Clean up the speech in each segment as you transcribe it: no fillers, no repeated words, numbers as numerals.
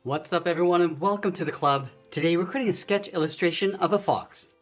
What's up everyone and welcome to the club. Today we're creating a sketch illustration of a fox.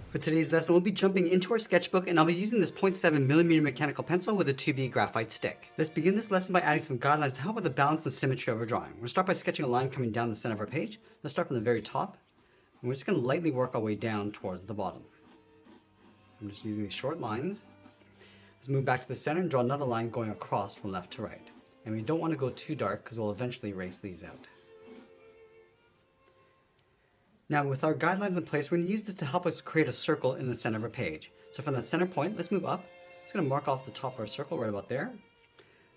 For today's lesson we'll be jumping into our sketchbook and I'll be using this 0.7mm mechanical pencil with a 2B graphite stick. Let's begin this lesson by adding some guidelines to help with the balance and symmetry of our drawing. We'll start by sketching a line coming down the center of our page. Let's start from the very top and we're just going to lightly work our way down towards the bottom. I'm just using these short lines. Let's move back to the center and draw another line going across from left to right. And we don't want to go too dark because we'll eventually erase these out. Now with our guidelines in place, we're going to use this to help us create a circle in the center of our page. So from that center point, let's move up. It's going to mark off the top of our circle right about there.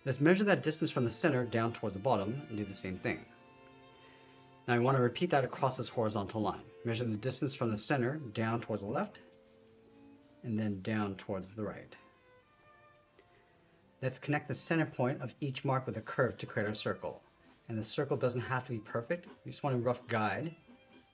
Let's measure that distance from the center down towards the bottom and do the same thing. Now we want to repeat that across this horizontal line. Measure the distance from the center down towards the left and then down towards the right. Let's connect the center point of each mark with a curve to create our circle. And the circle doesn't have to be perfect. We just want a rough guide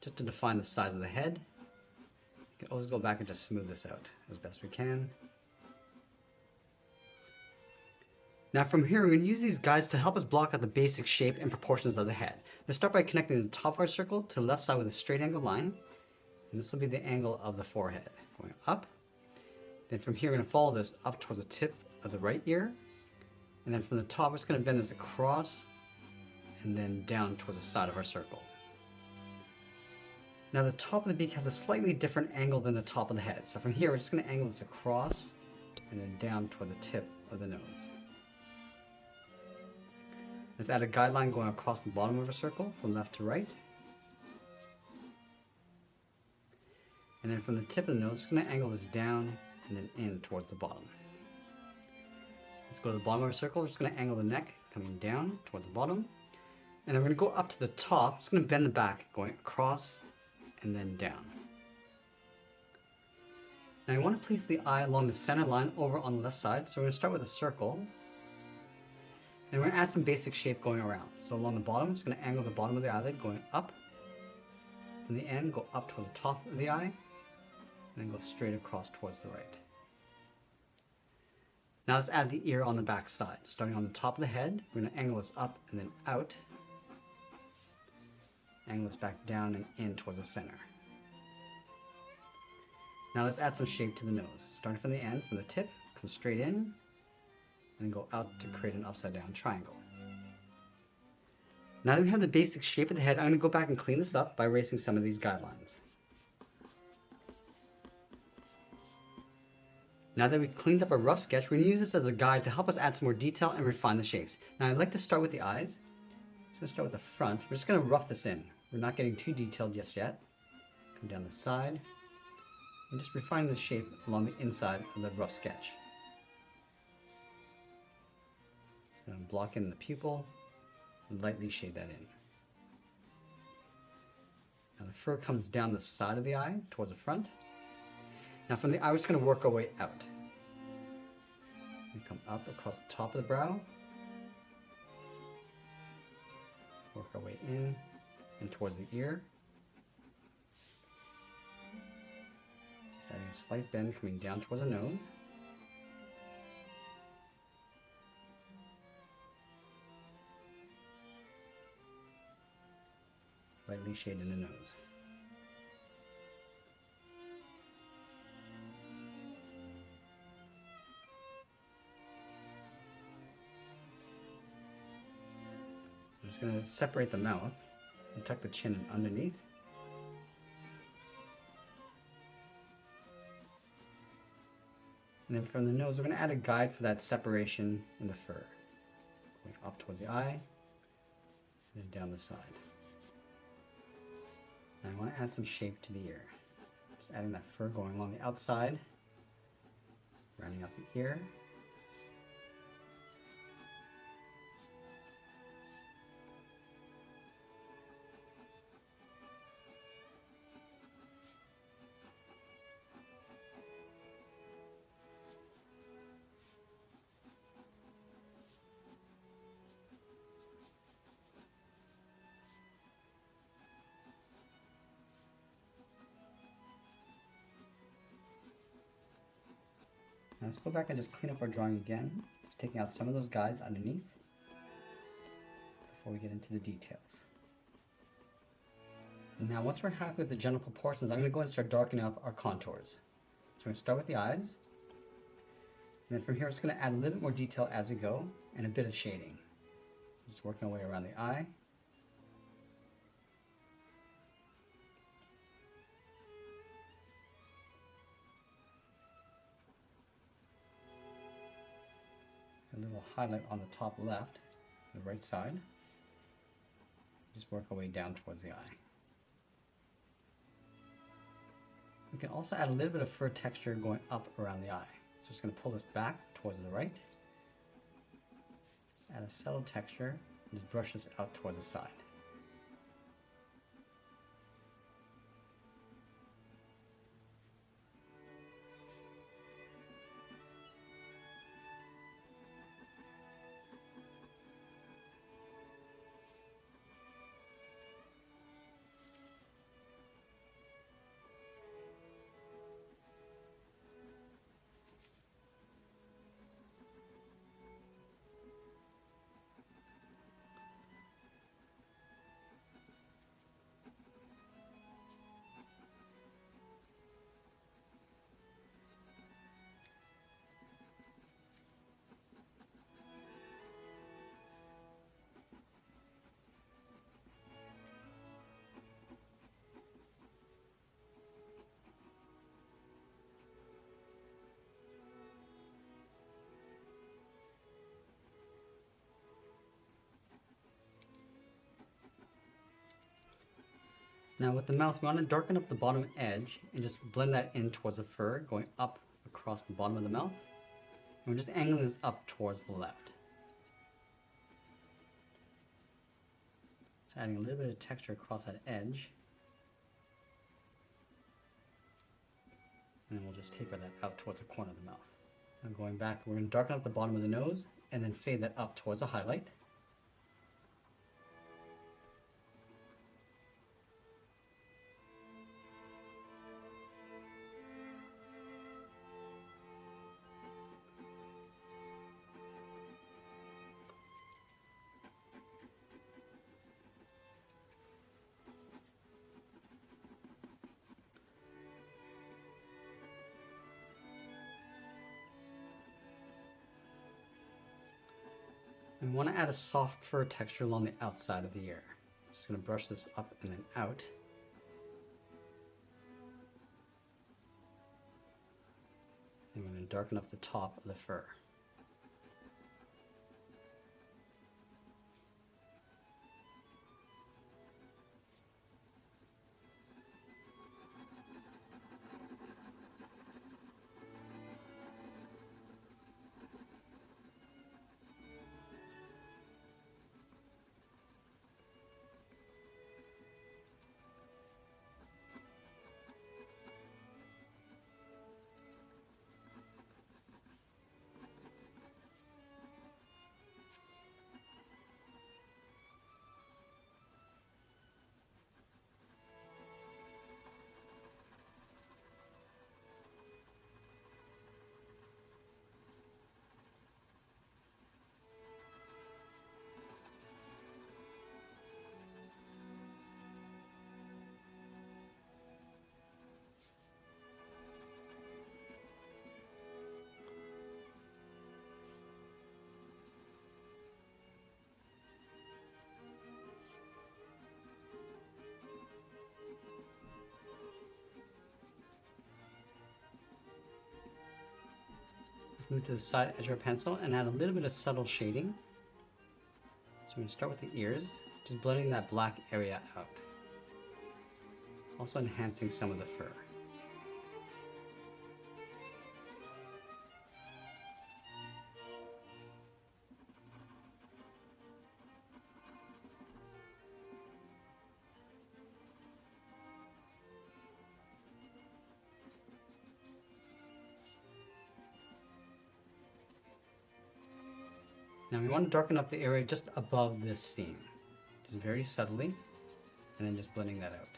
just to define the size of the head. You can always go back and just smooth this out as best we can. Now from here, we're going to use these guides to help us block out the basic shape and proportions of the head. Let's start by connecting the top of our circle to the left side with a straight angle line. And this will be the angle of the forehead, going up. Then from here, we're going to follow this up towards the tip of the right ear. And then from the top, we're just going to bend this across and then down towards the side of our circle. Now the top of the beak has a slightly different angle than the top of the head. So from here, we're just going to angle this across and then down toward the tip of the nose. Let's add a guideline going across the bottom of our circle from left to right. And then from the tip of the nose, we're going to angle this down and then in towards the bottom. Let's go to the bottom of our circle. We're just going to angle the neck coming down towards the bottom. And then we're going to go up to the top. Just going to bend the back going across and then down. Now I want to place the eye along the center line over on the left side. So we're going to start with a circle. And we're going to add some basic shape going around. So along the bottom, just going to angle the bottom of the eyelid going up. From the end, go up toward the top of the eye. And then go straight across towards the right. Now let's add the ear on the back side. Starting on the top of the head, we're going to angle this up and then out. Angle this back down and in towards the center. Now let's add some shape to the nose. Starting from the end, from the tip, come straight in, and then go out to create an upside down triangle. Now that we have the basic shape of the head, I'm going to go back and clean this up by erasing some of these guidelines. Now that we've cleaned up a rough sketch, we're going to use this as a guide to help us add some more detail and refine the shapes. Now I'd like to start with the eyes. So let's start with the front. We're just going to rough this in. We're not getting too detailed just yet. Come down the side and just refine the shape along the inside of the rough sketch. Just going to block in the pupil and lightly shade that in. Now the fur comes down the side of the eye towards the front. Now from the eye, we're just going to work our way out. We come up across the top of the brow. Work our way in and towards the ear. Just adding a slight bend coming down towards the nose. Lightly shade in the nose. I'm just going to separate the mouth and tuck the chin in underneath. And then from the nose, we're going to add a guide for that separation in the fur. Going up towards the eye, and then down the side. And I want to add some shape to the ear. Just adding that fur going along the outside, rounding out the ear. Now let's go back and just clean up our drawing again, just taking out some of those guides underneath before we get into the details. And now once we're happy with the general proportions, I'm going to go and start darkening up our contours. So we're going to start with the eyes. And then from here, it's going to add a little bit more detail as we go and a bit of shading. Just working our way around the eye. A little highlight on the top left, the right side. Just work our way down towards the eye. We can also add a little bit of fur texture going up around the eye. So just going to pull this back towards the right. Just add a subtle texture and just brush this out towards the side. Now with the mouth, we want to darken up the bottom edge and just blend that in towards the fur, going up across the bottom of the mouth. And we're just angling this up towards the left. So adding a little bit of texture across that edge. And we'll just taper that out towards the corner of the mouth. And going back, we're going to darken up the bottom of the nose and then fade that up towards a highlight. And we want to add a soft fur texture along the outside of the ear. Just going to brush this up and then out. And we're going to darken up the top of the fur. Let's move to the side edge of our pencil and add a little bit of subtle shading. So we're going to start with the ears, just blending that black area out. Also enhancing some of the fur. Now we want to darken up the area just above this seam, just very subtly, and then just blending that out.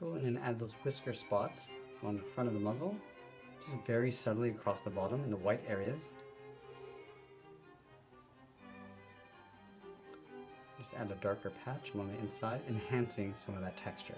go in and add those whisker spots on the front of the muzzle, just very subtly across the bottom in the white areas. Just add a darker patch along the inside, enhancing some of that texture.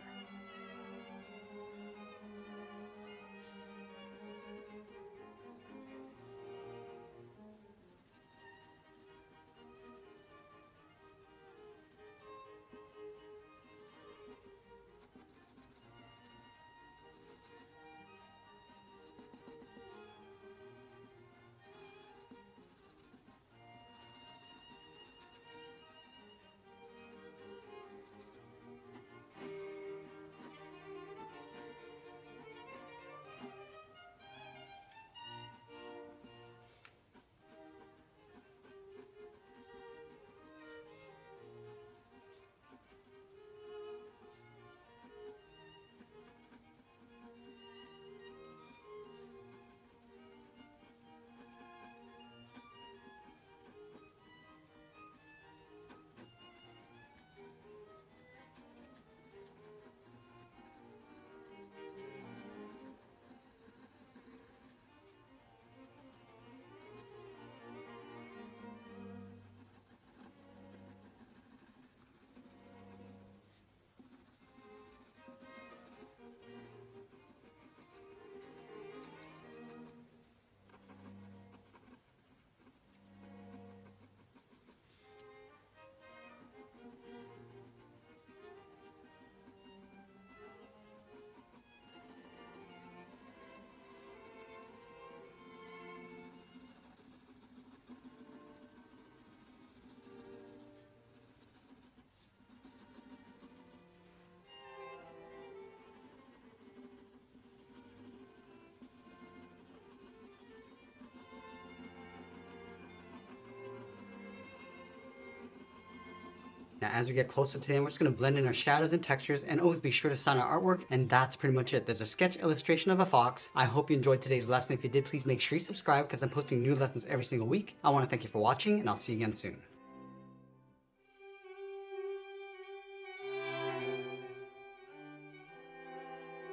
Now, as we get closer to the end, we're just going to blend in our shadows and textures, and always be sure to sign our artwork. And that's pretty much it. There's a sketch illustration of a fox. I hope you enjoyed today's lesson. If you did, please make sure you subscribe because I'm posting new lessons every single week. I want to thank you for watching, and I'll see you again soon.